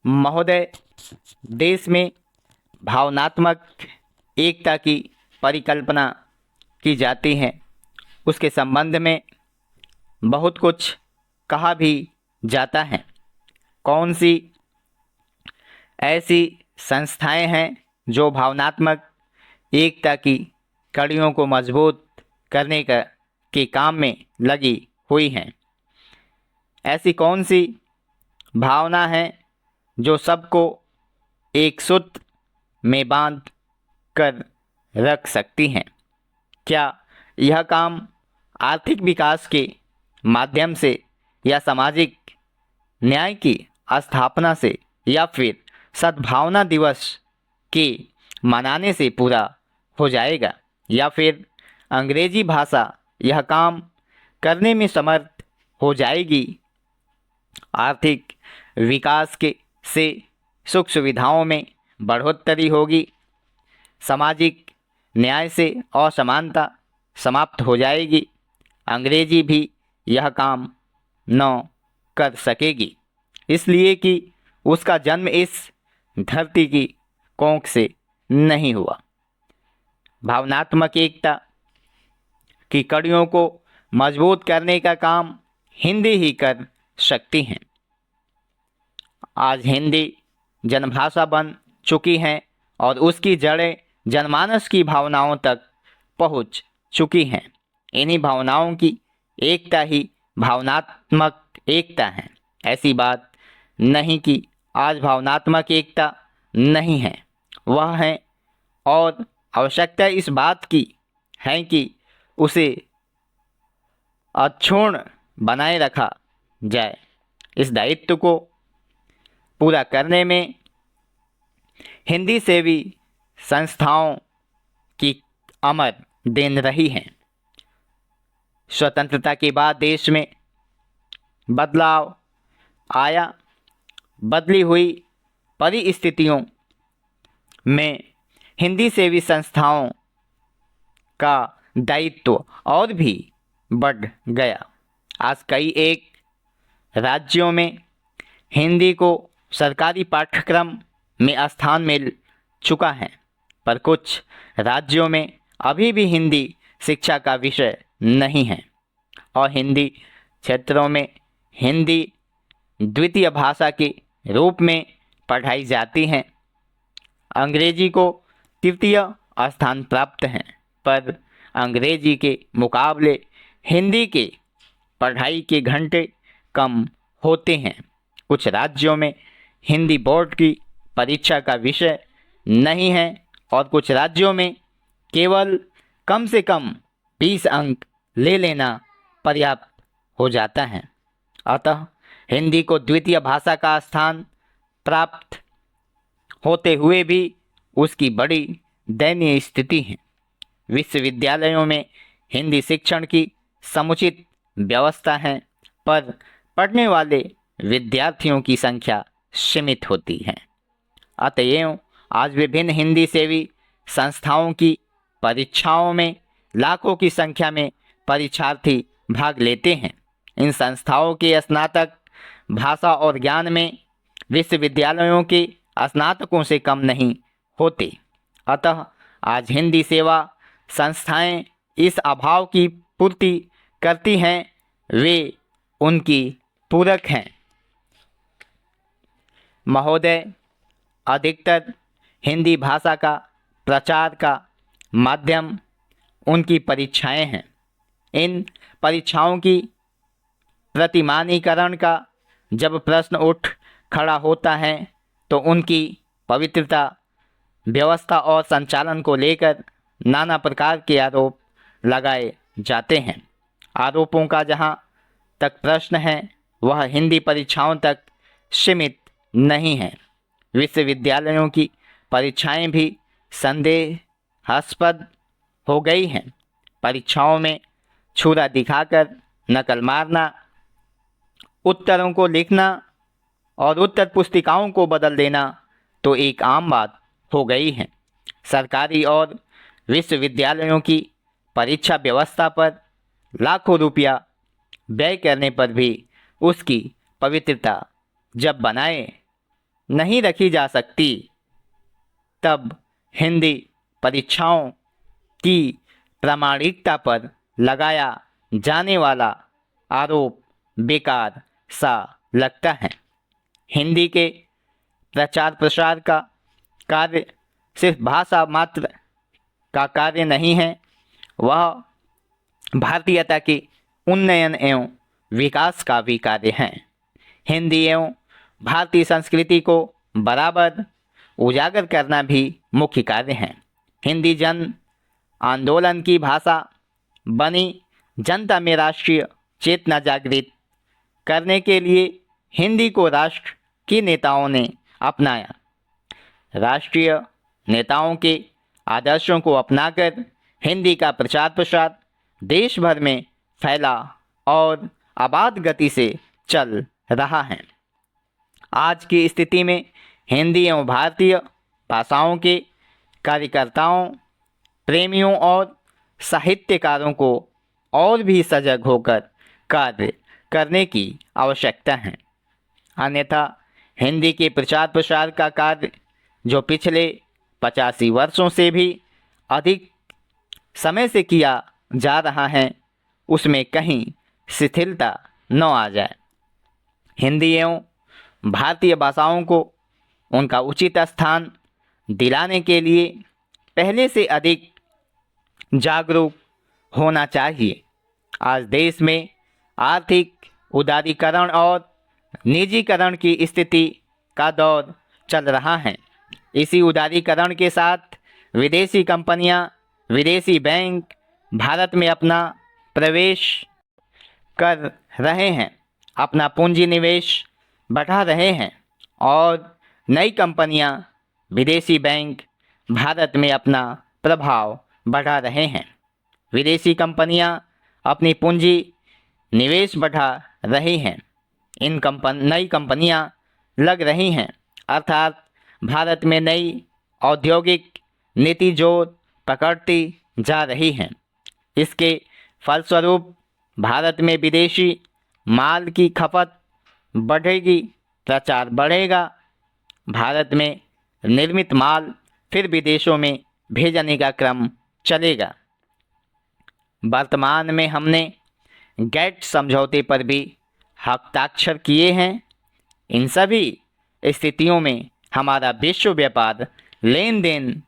महोदय, देश में भावनात्मक एकता की परिकल्पना की जाती है, उसके संबंध में बहुत कुछ कहा भी जाता है। कौन सी ऐसी संस्थाएं हैं जो भावनात्मक एकता की कड़ियों को मजबूत करने के काम में लगी हुई हैं? ऐसी कौन सी भावना है जो सबको एक सूत्र में बांध कर रख सकती हैं? क्या यह काम आर्थिक विकास के माध्यम से या सामाजिक न्याय की स्थापना से या फिर सद्भावना दिवस के मनाने से पूरा हो जाएगा, या फिर अंग्रेजी भाषा यह काम करने में समर्थ हो जाएगी? आर्थिक विकास के से सुख सुविधाओं में बढ़ोतरी होगी, सामाजिक न्याय से असमानता समाप्त हो जाएगी, अंग्रेजी भी यह काम न कर सकेगी, इसलिए कि उसका जन्म इस धरती की कोख से नहीं हुआ। भावनात्मक एकता की कड़ियों को मजबूत करने का काम हिंदी ही कर सकती हैं। आज हिंदी जनभाषा बन चुकी है और उसकी जड़ें जनमानस की भावनाओं तक पहुंच चुकी हैं। इन्हीं भावनाओं की एकता ही भावनात्मक एकता है। ऐसी बात नहीं कि आज भावनात्मक एकता नहीं है, वह है, और आवश्यकता इस बात की है कि उसे अक्षुण्ण बनाए रखा जाए। इस दायित्व को पूरा करने में हिंदी सेवी संस्थाओं की अमर देन रही है। स्वतंत्रता के बाद देश में बदलाव आया। बदली हुई परिस्थितियों में हिंदी सेवी संस्थाओं का दायित्व और भी बढ़ गया। आज कई एक राज्यों में हिंदी को सरकारी पाठ्यक्रम में स्थान मिल चुका है, पर कुछ राज्यों में अभी भी हिंदी शिक्षा का विषय नहीं है और हिंदी क्षेत्रों में हिंदी द्वितीय भाषा के रूप में पढ़ाई जाती है। अंग्रेजी को तृतीय स्थान प्राप्त है, पर अंग्रेजी के मुकाबले हिंदी के पढ़ाई के घंटे कम होते हैं। कुछ राज्यों में हिंदी बोर्ड की परीक्षा का विषय नहीं है और कुछ राज्यों में केवल कम से कम 20 अंक ले लेना पर्याप्त हो जाता है। अतः हिंदी को द्वितीय भाषा का स्थान प्राप्त होते हुए भी उसकी बड़ी दयनीय स्थिति है। विश्वविद्यालयों में हिंदी शिक्षण की समुचित व्यवस्था है, पर पढ़ने वाले विद्यार्थियों की संख्या सीमित होती है। अतएव आज विभिन्न हिंदी सेवी संस्थाओं की परीक्षाओं में लाखों की संख्या में परीक्षार्थी भाग लेते हैं। इन संस्थाओं के स्नातक भाषा और ज्ञान में विश्वविद्यालयों के स्नातकों से कम नहीं होते। अतः आज हिंदी सेवा संस्थाएं इस अभाव की पूर्ति करती हैं, वे उनकी पूरक हैं। महोदय, अधिकतर हिंदी भाषा का प्रचार का माध्यम उनकी परीक्षाएं हैं। इन परीक्षाओं की प्रतिमानीकरण का जब प्रश्न उठ खड़ा होता है तो उनकी पवित्रता, व्यवस्था और संचालन को लेकर नाना प्रकार के आरोप लगाए जाते हैं। आरोपों का जहां तक प्रश्न है वह हिंदी परीक्षाओं तक सीमित नहीं है। विश्वविद्यालयों की परीक्षाएं भी संदेहास्पद हो गई हैं। परीक्षाओं में छुरा दिखाकर नकल मारना, उत्तरों को लिखना और उत्तर पुस्तिकाओं को बदल देना तो एक आम बात हो गई है। सरकारी और विश्वविद्यालयों की परीक्षा व्यवस्था पर लाखों रुपया व्यय करने पर भी उसकी पवित्रता जब बनाए नहीं रखी जा सकती, तब हिंदी परीक्षाओं की प्रामाणिकता पर लगाया जाने वाला आरोप बेकार सा लगता है। हिंदी के प्रचार प्रसार का कार्य सिर्फ भाषा मात्र का कार्य नहीं है, वह भारतीयता के उन्नयन एवं विकास का भी कार्य है। हिंदी एवं भारतीय संस्कृति को बराबर उजागर करना भी मुख्य कार्य है। हिंदी जन आंदोलन की भाषा बनी, जनता में राष्ट्रीय चेतना जागृत करने के लिए हिंदी को राष्ट्र के नेताओं ने अपनाया। राष्ट्रीय नेताओं के आदर्शों को अपनाकर हिंदी का प्रचार प्रसार देश भर में फैला और आबाद गति से चल रहा है। आज की स्थिति में हिंदी एवं भारतीय भाषाओं के कार्यकर्ताओं, प्रेमियों और साहित्यकारों को और भी सजग होकर कार्य करने की आवश्यकता है। अन्यथा हिंदी के प्रचार प्रसार का कार्य, जो पिछले 85 वर्षों से भी अधिक समय से किया जा रहा है, उसमें कहीं शिथिलता न आ जाए। हिंदी एवं भारतीय भाषाओं को उनका उचित स्थान दिलाने के लिए पहले से अधिक जागरूक होना चाहिए। आज देश में आर्थिक उदारीकरण और निजीकरण की स्थिति का दौर चल रहा है। इसी उदारीकरण के साथ विदेशी कंपनियां, विदेशी बैंक भारत में अपना प्रवेश कर रहे हैं, अपना पूंजी निवेश बढ़ा रहे हैं और नई कंपनियां, विदेशी बैंक भारत में अपना प्रभाव बढ़ा रहे हैं। विदेशी कंपनियां अपनी पूंजी निवेश बढ़ा रही हैं, नई कंपनियां लग रही हैं, अर्थात भारत में नई औद्योगिक नीति जोर पकड़ती जा रही हैं। इसके फलस्वरूप भारत में विदेशी माल की खपत बढ़ेगी, प्रचार बढ़ेगा, भारत में निर्मित माल फिर विदेशों में भेजने का क्रम चलेगा। वर्तमान में हमने गैट समझौते पर भी हस्ताक्षर किए हैं। इन सभी स्थितियों में हमारा विश्व व्यापार लेन देन